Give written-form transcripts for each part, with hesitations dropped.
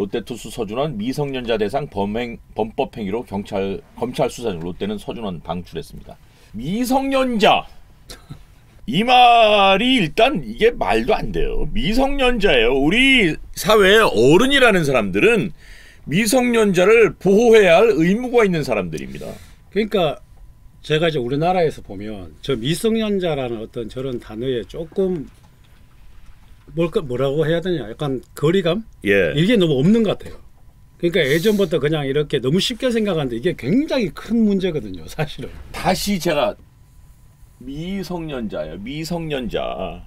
롯데투수 서준원 미성년자 대상 범법 행위로 검찰 수사 중 롯데는 서준원 방출했습니다. 미성년자 이 말이 일단 이게 말도 안 돼요. 미성년자예요. 우리 사회의 어른이라는 사람들은 미성년자를 보호해야 할 의무가 있는 사람들입니다. 그러니까 제가 이제 우리나라에서 보면 저 미성년자라는 어떤 저런 단어에 조금 뭐라고 해야 되냐, 약간 거리감? 예. 이게 너무 없는 것 같아요. 그러니까 예전부터 그냥 이렇게 너무 쉽게 생각하는데 이게 굉장히 큰 문제거든요, 사실은. 다시 제가 미성년자예요. 미성년자.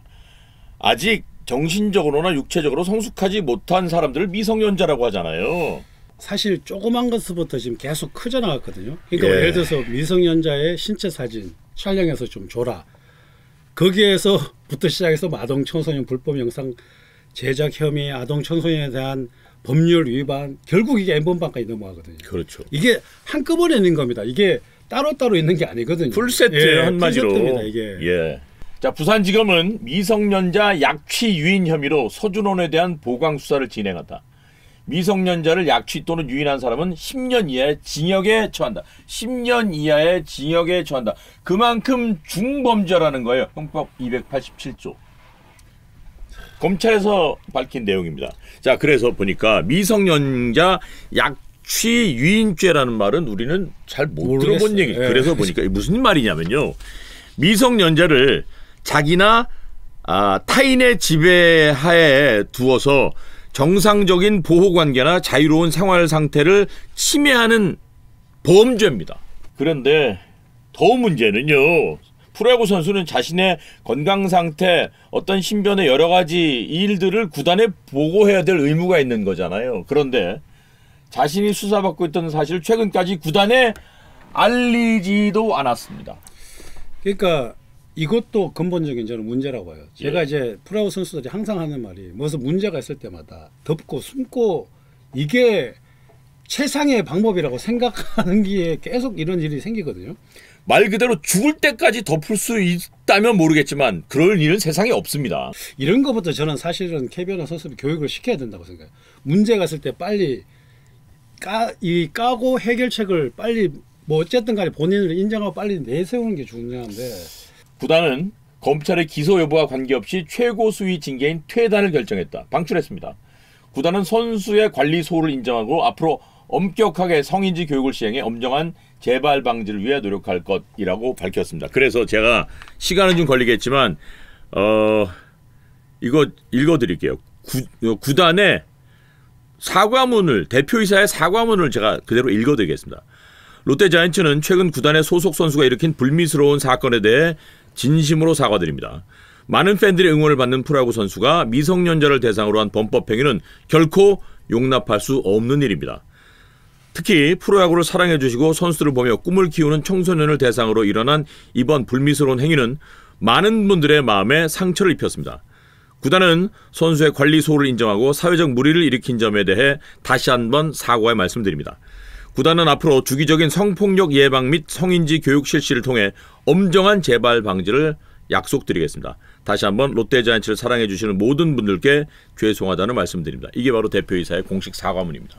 아직 정신적으로나 육체적으로 성숙하지 못한 사람들을 미성년자라고 하잖아요. 사실 조그만 것부터 지금 계속 커져나갔거든요. 그러니까 예. 예를 들어서 미성년자의 신체 사진 촬영해서 좀 줘라. 거기에서부터 시작해서 아동 청소년 불법 영상 제작 혐의, 아동 청소년에 대한 법률 위반, 결국 이게 N번방까지 넘어가거든요. 그렇죠. 이게 한꺼번에 있는 겁니다. 이게 따로따로 있는 게 아니거든요. 풀세트예요, 예, 한마디로. 풀세트입니다, 이게. 예. 자, 부산지검은 미성년자 약취 유인 혐의로 서준원에 대한 보강 수사를 진행한다. 미성년자를 약취 또는 유인한 사람은 10년 이하의 징역에 처한다. 10년 이하의 징역에 처한다. 그만큼 중범죄라는 거예요. 형법 287조. 검찰에서 밝힌 내용입니다. 자, 그래서 보니까 미성년자 약취 유인죄라는 말은 우리는 잘 못 들어본 얘기죠. 예. 그래서 보니까 무슨 말이냐면요. 미성년자를 자기나 타인의 지배하에 두어서 정상적인 보호관계나 자유로운 생활 상태를 침해하는 범죄입니다. 그런데 더 문제는요. 프로야구 선수는 자신의 건강 상태, 어떤 신변의 여러 가지 일들을 구단에 보고해야 될 의무가 있는 거잖아요. 그런데 자신이 수사받고 있던 사실을 최근까지 구단에 알리지도 않았습니다. 그러니까 이것도 근본적인 저는 문제라고 봐요. 제가 예. 이제 프로야구 선수들이 항상 하는 말이 무슨 문제가 있을 때마다 덮고 숨고 이게 최상의 방법이라고 생각하는 게 계속 이런 일이 생기거든요. 말 그대로 죽을 때까지 덮을 수 있다면 모르겠지만 그럴 일은 세상에 없습니다. 이런 것부터 저는 사실은 KBO나 선수들 교육을 시켜야 된다고 생각해요. 문제가 있을 때 빨리 까고 해결책을 빨리 뭐 어쨌든 간에 본인을 인정하고 빨리 내세우는 게 중요한데 구단은 검찰의 기소 여부와 관계없이 최고 수위 징계인 퇴단을 결정했다. 방출했습니다. 구단은 선수의 관리 소홀을 인정하고 앞으로 엄격하게 성인지 교육을 시행해 엄정한 재발 방지를 위해 노력할 것이라고 밝혔습니다. 그래서 제가 시간은 좀 걸리겠지만 이거 읽어드릴게요. 구단의 사과문을, 대표이사의 사과문을 제가 그대로 읽어드리겠습니다. 롯데자이언츠는 최근 구단의 소속 선수가 일으킨 불미스러운 사건에 대해 진심으로 사과드립니다. 많은 팬들의 응원을 받는 프로야구 선수가 미성년자를 대상으로 한 범법 행위는 결코 용납할 수 없는 일입니다. 특히 프로야구를 사랑해 주시고 선수들을 보며 꿈을 키우는 청소년을 대상으로 일어난 이번 불미스러운 행위는 많은 분들의 마음에 상처를 입혔습니다. 구단은 선수의 관리 소홀을 인정하고 사회적 무리를 일으킨 점에 대해 다시 한번 사과의 말씀드립니다. 구단은 앞으로 주기적인 성폭력 예방 및 성인지 교육 실시를 통해 엄정한 재발 방지를 약속드리겠습니다. 다시 한번 롯데자이언츠를 사랑해 주시는 모든 분들께 죄송하다는 말씀드립니다. 이게 바로 대표이사의 공식 사과문입니다.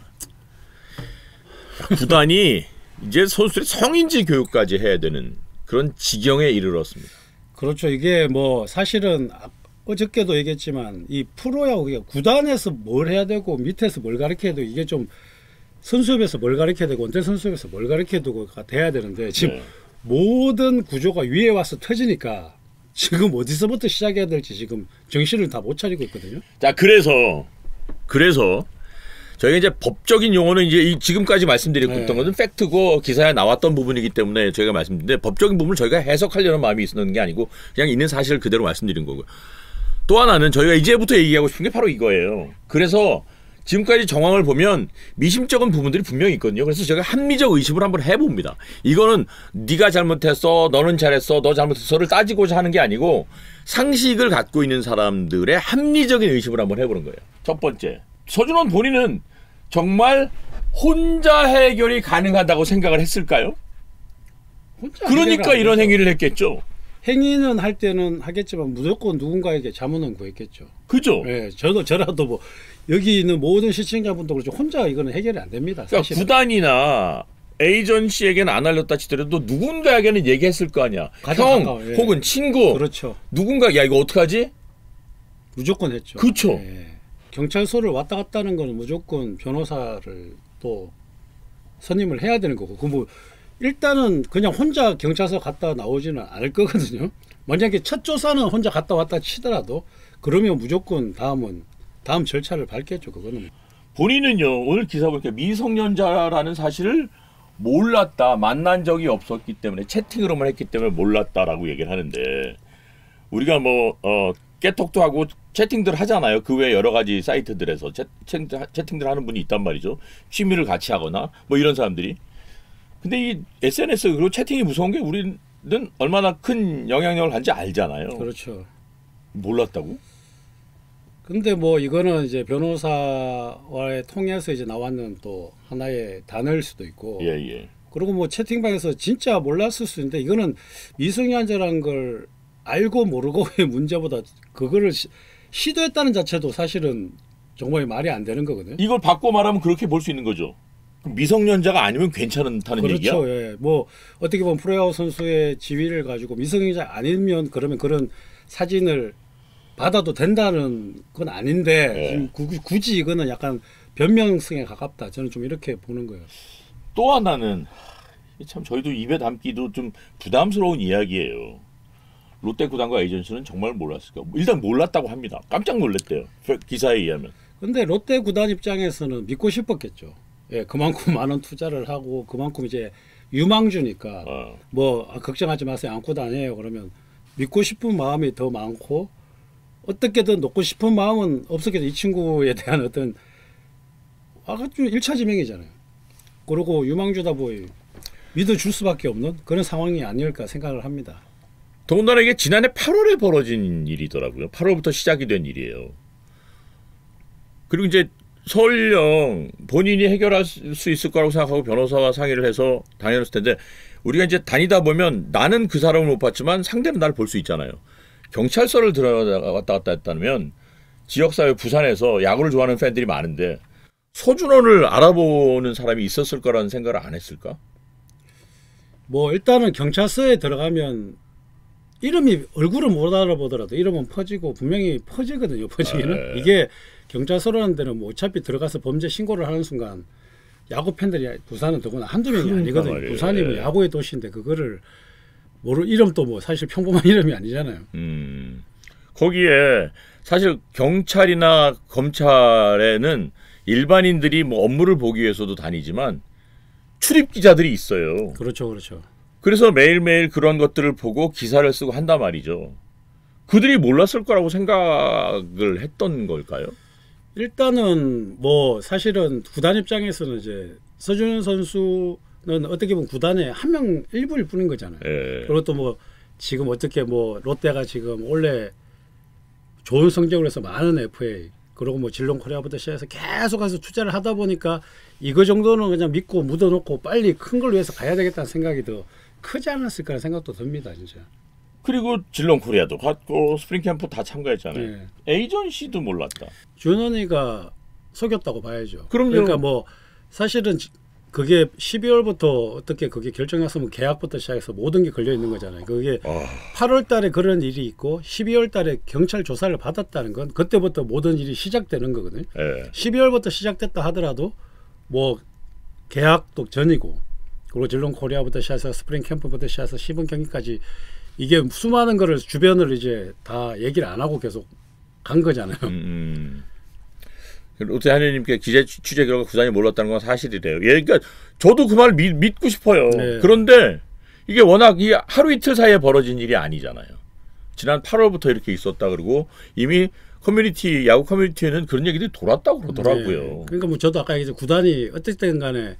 구단이 이제 선수들이 성인지 교육까지 해야 되는 그런 지경에 이르렀습니다. 그렇죠. 이게 뭐 사실은 어저께도 얘기했지만 이 프로야구 구단에서 뭘 해야 되고 밑에서 뭘 가르쳐야 되고 이게 좀 선수협에서 뭘 가르쳐야 되고 원태 선수협에서 뭘 가르쳐야 되고가 돼야 되는데 지금 모든 구조가 위에 와서 터지니까 지금 어디서부터 시작해야 될지 지금 정신을 다 못 차리고 있거든요. 자, 그래서 저희가 이제 법적인 용어는 이제 지금까지 말씀드리고 있던 것은 팩트고 기사에 나왔던 부분이기 때문에 저희가 말씀드리는데 법적인 부분을 저희가 해석하려는 마음이 있었는 게 아니고 그냥 있는 사실을 그대로 말씀드린 거고요. 또 하나는 저희가 이제부터 얘기하고 싶은 게 바로 이거예요. 그래서 지금까지 정황을 보면 미심쩍은 부분들이 분명히 있거든요. 그래서 제가 합리적 의심을 한번 해봅니다. 이거는 네가 잘못했어, 너는 잘했어, 너 잘못했어를 따지고자 하는 게 아니고 상식을 갖고 있는 사람들의 합리적인 의심을 한번 해보는 거예요. 첫 번째, 서준원 본인은 정말 혼자 해결이 가능하다고 생각을 했을까요? 그러니까 이런 행위를 했겠죠. 행위는 할 때는 하겠지만 무조건 누군가에게 자문은 구했겠죠. 그죠? 예, 저라도 뭐 여기 있는 모든 시청자분도 그렇죠. 혼자 이거는 해결이 안 됩니다. 그러니까 사실은. 구단이나 에이전시에게는 안 알렸다 치더라도 누군가에게는 얘기했을 거 아니야. 가장 형 가까워, 예. 혹은 친구 그렇죠. 누군가 야 이거 어떡하지? 무조건 했죠. 그렇죠. 예. 경찰서를 왔다 갔다 하는 건 무조건 변호사를 또 선임을 해야 되는 거고. 그 뭐 일단은 그냥 혼자 경찰서 갔다 나오지는 않을 거거든요. 만약에 첫 조사는 혼자 갔다 왔다 치더라도 그러면 무조건 다음 절차를 밟겠죠. 그거는. 본인은요 오늘 기사 보니까 미성년자라는 사실을 몰랐다, 만난 적이 없었기 때문에 채팅으로만 했기 때문에 몰랐다라고 얘기를 하는데 우리가 뭐 깨톡도 하고 채팅들 하잖아요. 그 외에 여러 가지 사이트들에서 채팅들 하는 분이 있단 말이죠. 취미를 같이 하거나 뭐 이런 사람들이. 근데 이 SNS 그리고 채팅이 무서운 게 우리는 얼마나 큰 영향력을 한지 알잖아요. 그렇죠. 몰랐다고? 근데 뭐 이거는 이제 변호사와의 통해서 이제 나왔는 또 하나의 단어일 수도 있고. 예, 예. 그리고 뭐 채팅방에서 진짜 몰랐을 수 있는데 이거는 미성년자라는 걸 알고 모르고의 문제보다 그거를 시도했다는 자체도 사실은 정말 말이 안 되는 거거든요. 이걸 바꿔 말하면 그렇게 볼 수 있는 거죠. 그럼 미성년자가 아니면 괜찮다는 얘기야? 그렇죠. 예. 뭐 어떻게 보면 프로야구 선수의 지위를 가지고 미성년자 아니면 그러면 그런 사진을 받아도 된다는 건 아닌데 굳이 이거는 약간 변명성에 가깝다. 저는 좀 이렇게 보는 거예요. 또 하나는 참 저희도 입에 담기도 좀 부담스러운 이야기예요. 롯데 구단과 에이전시는 정말 몰랐을까? 일단 몰랐다고 합니다. 깜짝 놀랐대요. 기사에 의하면. 근데 롯데 구단 입장에서는 믿고 싶었겠죠. 예, 그만큼 많은 투자를 하고 그만큼 이제 유망주니까 뭐 걱정하지 마세요. 안고 다녀요. 그러면 믿고 싶은 마음이 더 많고 어떻게든 놓고 싶은 마음은 없었겠죠. 이 친구에 대한 어떤 좀 1차 지명이잖아요. 그리고 유망주다 보니 믿어줄 수밖에 없는 그런 상황이 아닐까 생각을 합니다. 더군다나 이게 지난해 8월에 벌어진 일이더라고요. 8월부터 시작이 된 일이에요. 그리고 이제 설령 본인이 해결할 수 있을 거라고 생각하고 변호사와 상의를 해서 다녔을 텐데 우리가 이제 다니다 보면 나는 그 사람을 못 봤지만 상대는 나를 볼 수 있잖아요. 경찰서를 들어갔다 갔다 했다면 지역사회 부산에서 야구를 좋아하는 팬들이 많은데 서준원을 알아보는 사람이 있었을 거라는 생각을 안 했을까? 뭐 일단은 경찰서에 들어가면 얼굴을 못 알아보더라도 이름은 퍼지고 분명히 퍼지거든요. 퍼지기는. 이게 경찰서라는 데는 뭐 어차피 들어가서 범죄 신고를 하는 순간 야구 팬들이 부산은 더구나 한두 명이 아니거든요. 말이에요. 부산이 뭐 야구의 도시인데 그거를 이름도 뭐 사실 평범한 이름이 아니잖아요. 거기에 사실 경찰이나 검찰에는 일반인들이 뭐 업무를 보기 위해서도 다니지만 출입 기자들이 있어요. 그렇죠, 그렇죠. 그래서 매일매일 그런 것들을 보고 기사를 쓰고 한단 말이죠. 그들이 몰랐을 거라고 생각을 했던 걸까요? 일단은 뭐 사실은 구단 입장에서는 이제 서준원 선수는 어떻게 보면 구단의 한 명 일부일 뿐인 거잖아요. 예. 그리고 또 뭐 지금 어떻게 뭐 롯데가 지금 원래 좋은 성적을 해서 많은 FA 그리고 뭐 질롱 코리아부터 시작해서 계속해서 투자를 하다 보니까 이거 정도는 그냥 믿고 묻어놓고 빨리 큰 걸 위해서 가야 되겠다는 생각이 더 크지 않았을까라는 생각도 듭니다, 진짜. 그리고 질롱 코리아도 갔고 스프링 캠프 다 참가했잖아요. 네. 에이전시도 몰랐다. 준원이가 속였다고 봐야죠. 그럼요. 그러니까 뭐 사실은 그게 12월부터 어떻게 그게 결정났으면 계약부터 시작해서 모든 게 걸려 있는 거잖아요. 그게 8월 달에 그런 일이 있고 12월 달에 경찰 조사를 받았다는 건 그때부터 모든 일이 시작되는 거거든요. 예. 12월부터 시작됐다 하더라도 뭐 계약도 전이고 그리고 질롱 코리아부터 시작해서 스프링 캠프부터 시작해서 시범 경기까지 이게 수많은 거를 주변을 이제 다 얘기를 안 하고 계속 간 거잖아요. 롯데 한현님께 기자 취재 결과 구단이 몰랐다는 건 사실이래요. 예, 그러니까 저도 그 말을 믿고 싶어요. 네. 그런데 이게 워낙 이 하루 이틀 사이에 벌어진 일이 아니잖아요. 지난 8월부터 이렇게 있었다 그러고 이미 야구 커뮤니티에는 그런 얘기들이 돌았다고 그러더라고요. 네. 그러니까 뭐 저도 아까 얘기했죠. 구단이 어쨌든 간에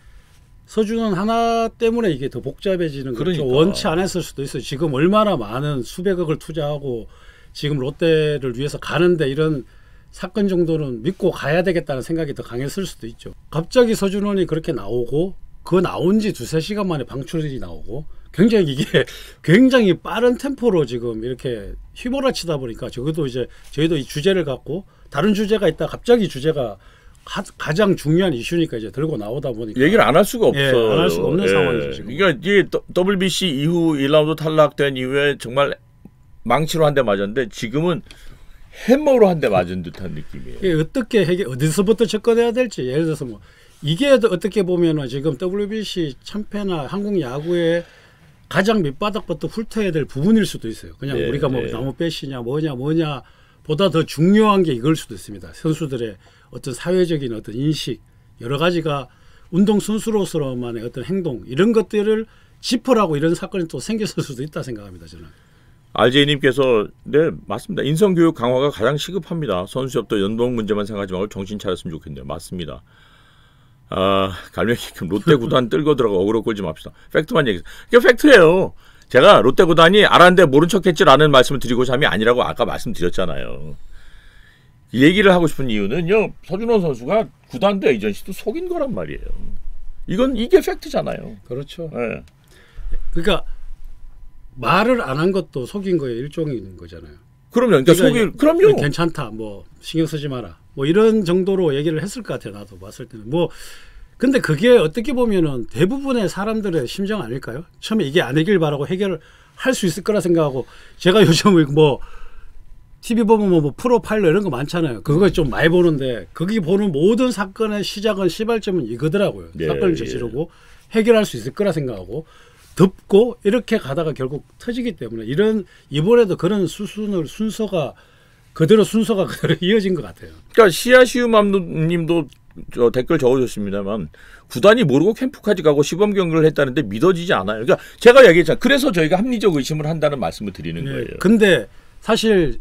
서준원 하나 때문에 이게 더 복잡해지는 거죠. 그러니까. 원치 않았을 수도 있어요. 지금 얼마나 많은 수백억을 투자하고 지금 롯데를 위해서 가는데 이런 사건 정도는 믿고 가야 되겠다는 생각이 더 강했을 수도 있죠. 갑자기 서준원이 그렇게 나오고 그 나온 지 2-3시간 만에 방출이 나오고 굉장히 이게 굉장히 빠른 템포로 지금 이렇게 휘몰아치다 보니까 저희도 이 주제를 갖고 다른 주제가 있다 갑자기 주제가 가장 중요한 이슈니까 이제 들고 나오다 보니까 얘기를 안 할 수가 없어요. 안 할 수가 없는 상황이죠 지금. 그러니까 이게 WBC 이후 1라운드 탈락된 이후에 정말 망치로 한 대 맞았는데 지금은 해머로 한 대 맞은 듯한 느낌이에요. 이게 어떻게 어디서부터 접근해야 될지 예를 들어서 뭐 이게 어떻게 보면은 지금 WBC 참패나 한국 야구의 가장 밑바닥부터 훑어야 될 부분일 수도 있어요. 그냥 우리가 뭐 나무 배시냐 뭐냐 보다 더 중요한 게 이걸 수도 있습니다. 선수들의 어떤 사회적인 어떤 인식 여러 가지가 운동 선수로서만의 어떤 행동 이런 것들을 짚으라고 이런 사건이 또 생겼을 수도 있다 생각합니다. 저는. RJ님께서 네 맞습니다. 인성교육 강화가 가장 시급합니다. 선수협도 연봉 문제만 생각하지 말고 정신 차렸으면 좋겠네요. 맞습니다. 갈매기금 롯데 구단 끌고 들어가 어그로 끌지 맙시다. 팩트만 얘기해서. 이게 팩트예요. 제가 롯데 구단이 알았는데 모른 척했지라는 말씀을 드리고 잠이 아니라고 아까 말씀드렸잖아요. 이 얘기를 하고 싶은 이유는요. 서준원 선수가 구단도 에이전시도 속인 거란 말이에요. 이게 팩트잖아요. 그렇죠. 네. 그러니까 말을 안 한 것도 속인 거에 일종인 거잖아요. 그럼요. 그럼요. 괜찮다. 뭐 신경 쓰지 마라. 뭐 이런 정도로 얘기를 했을 것 같아요. 나도 봤을 때는. 뭐 근데 그게 어떻게 보면은 대부분의 사람들의 심정 아닐까요? 처음에 이게 아니길 바라고 해결을 할 수 있을 거라 생각하고 제가 요즘 뭐 TV 보면 뭐 프로파일러 이런 거 많잖아요. 그거 좀 많이 보는데 거기 보는 모든 사건의 시작은 시발점은 이거더라고요. 사건을 저지르고 해결할 수 있을 거라 생각하고 덮고 이렇게 가다가 결국 터지기 때문에 이번에도 그런 순서가 그대로 이어진 것 같아요. 그러니까 시아시우맘님도 댓글 적어줬습니다만 구단이 모르고 캠프까지 가고 시범 경기를 했다는데 믿어지지 않아요. 그러니까 제가 얘기했잖아요. 그래서 저희가 합리적 의심을 한다는 말씀을 드리는 거예요. 근데 사실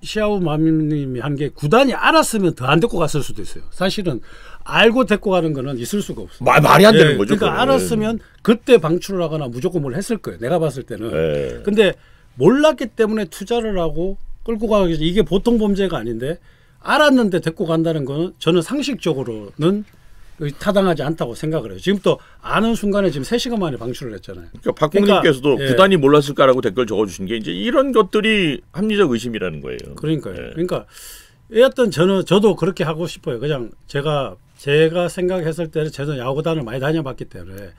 시아우맘님이 한 게 구단이 알았으면 더 안 데리고 갔을 수도 있어요. 사실은 알고 데리고 가는 거는 있을 수가 없어요. 말이 안 되는 거죠. 그러니까 알았으면 그때 방출을 하거나 무조건 뭘 했을 거예요. 내가 봤을 때는. 근데 몰랐기 때문에 투자를 하고 끌고 가기 이게 보통 범죄가 아닌데 알았는데 데리고 간다는 거는 저는 상식적으로는 타당하지 않다고 생각을 해요. 지금 또 아는 순간에 지금 3시간 만에 방출을 했잖아요. 그러니까 박국님께서도 구단이 몰랐을까라고 댓글 적어주신 게 이제 이런 것들이 합리적 의심이라는 거예요. 그러니까요. 그러니까 여하튼 저도 그렇게 하고 싶어요. 그냥 제가 생각했을 때는 저는 야구단을 많이 다녀봤기 때문에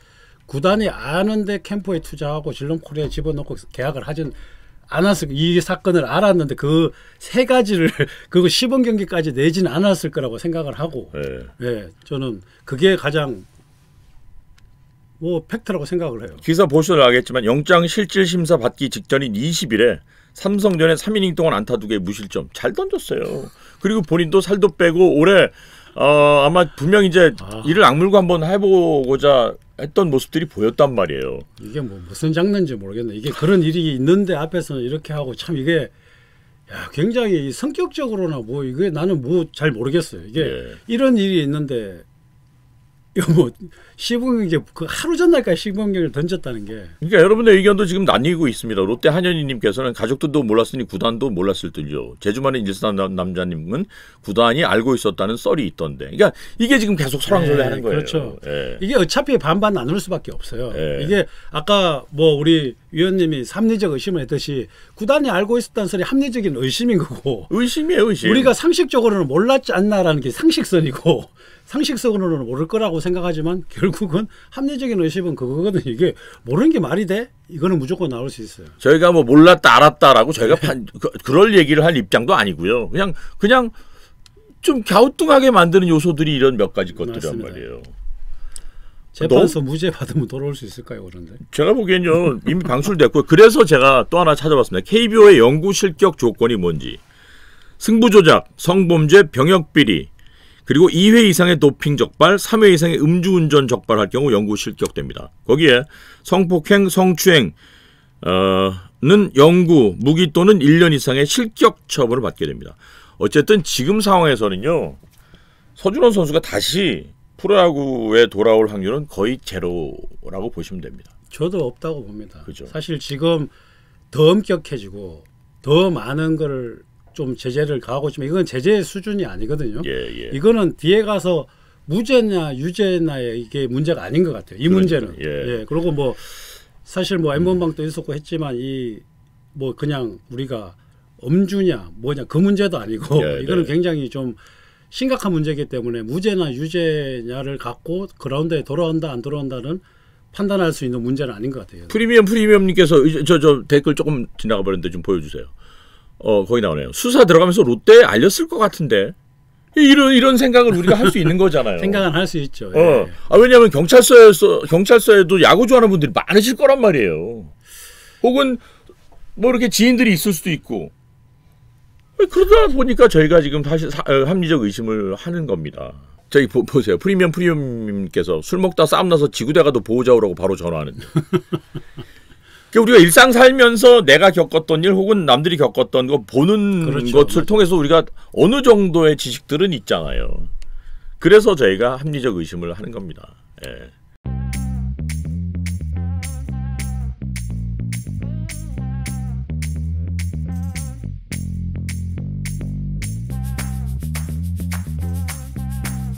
구단이 아는데 캠프에 투자하고 질럿코리아에 집어넣고 계약을 하진 않았을 이 사건을 알았는데 그 세 가지를 그리고 시범 경기까지 내지는 않았을 거라고 생각을 하고 저는 그게 가장 뭐 팩트라고 생각을 해요. 기사 보셔도 알겠지만 영장 실질 심사 받기 직전인 20일에 삼성전에 3이닝 동안 안타 2개 무실점 잘 던졌어요. 그리고 본인도 살도 빼고 올해 아마 분명 이제 이를 악물고 한번 해보고자 했던 모습들이 보였단 말이에요. 이게 뭐 무슨 장난인지 모르겠네. 이게 그런 일이 있는데 앞에서는 이렇게 하고 참 이게 굉장히 성격적으로나 뭐 이게 나는 뭐 잘 모르겠어요. 이게 이런 일이 있는데 이거 뭐 시범경기 그 하루 전날까지 시범경기를 던졌다는 게. 그러니까 여러분의 의견도 지금 나뉘고 있습니다. 롯데 한현희님께서는 가족들도 몰랐으니 구단도 몰랐을 듯요. 제주만의 일산 남자님은 구단이 알고 있었다는 썰이 있던데. 그러니까 이게 지금 계속 설왕설래하는 거예요. 그렇죠. 이게 어차피 반반 나눌 수밖에 없어요. 이게 아까 뭐 우리 위원님이 합리적 의심을 했듯이 구단이 알고 있었다는 썰이 합리적인 의심인 거고. 의심이에요, 의심. 우리가 상식적으로는 몰랐지 않나라는 게 상식선이고. 상식적으로는 모를 거라고 생각하지만 결국은 합리적인 의심은 그거거든요. 이게 모르는 게 말이 돼? 이거는 무조건 나올 수 있어요. 저희가 뭐 몰랐다 알았다라고 저희가 그럴 얘기를 할 입장도 아니고요. 그냥 좀 갸우뚱하게 만드는 요소들이 이런 몇 가지 것들이란 말이에요. 재판서 무죄 받으면 돌아올 수 있을까요, 그런데? 제가 보기엔요 이미 방출됐고 그래서 제가 또 하나 찾아봤습니다. KBO의 연구 실격 조건이 뭔지 승부 조작, 성범죄, 병역 비리 그리고 2회 이상의 도핑 적발, 3회 이상의 음주운전 적발할 경우 영구 실격됩니다. 거기에 성폭행, 성추행 는 영구, 무기 또는 1년 이상의 실격 처벌을 받게 됩니다. 어쨌든 지금 상황에서는요. 서준원 선수가 다시 프로야구에 돌아올 확률은 거의 제로라고 보시면 됩니다. 저도 없다고 봅니다. 그죠. 사실 지금 더 엄격해지고 더 많은 걸 좀 제재를 가하고 있지만 이건 제재 수준이 아니거든요. 이거는 뒤에 가서 무죄냐 유죄냐의 이게 문제가 아닌 것 같아요. 이 문제는. 그리고 뭐 사실 뭐 N번방도 있었고 했지만 이 뭐 그냥 우리가 엄주냐 뭐냐 그 문제도 아니고 네, 이거는 네. 굉장히 좀 심각한 문제이기 때문에 무죄나 유죄냐를 갖고 그라운드에 돌아온다 안 돌아온다는 판단할 수 있는 문제는 아닌 것 같아요. 프리미엄님께서 저 댓글 조금 지나가 버렸는데 좀 보여주세요. 거기 나오네요. 수사 들어가면서 롯데에 알렸을 것 같은데 이런 생각을 우리가 할 수 있는 거잖아요. 생각은 할 수 있죠. 예. 왜냐하면 경찰서에도 야구 좋아하는 분들이 많으실 거란 말이에요. 혹은 뭐 이렇게 지인들이 있을 수도 있고. 그러다 보니까 저희가 지금 다시 합리적 의심을 하는 겁니다. 저기 보세요. 프리미엄님께서 술 먹다 싸움 나서 지구대 가도 보호자 오라고 바로 전화하는데. 그러니까 우리가 일상 살면서 내가 겪었던 일 혹은 남들이 겪었던 거 보는 그렇죠. 것을 맞아요. 통해서 우리가 어느 정도의 지식들은 있잖아요. 그래서 저희가 합리적 의심을 하는 겁니다. 예.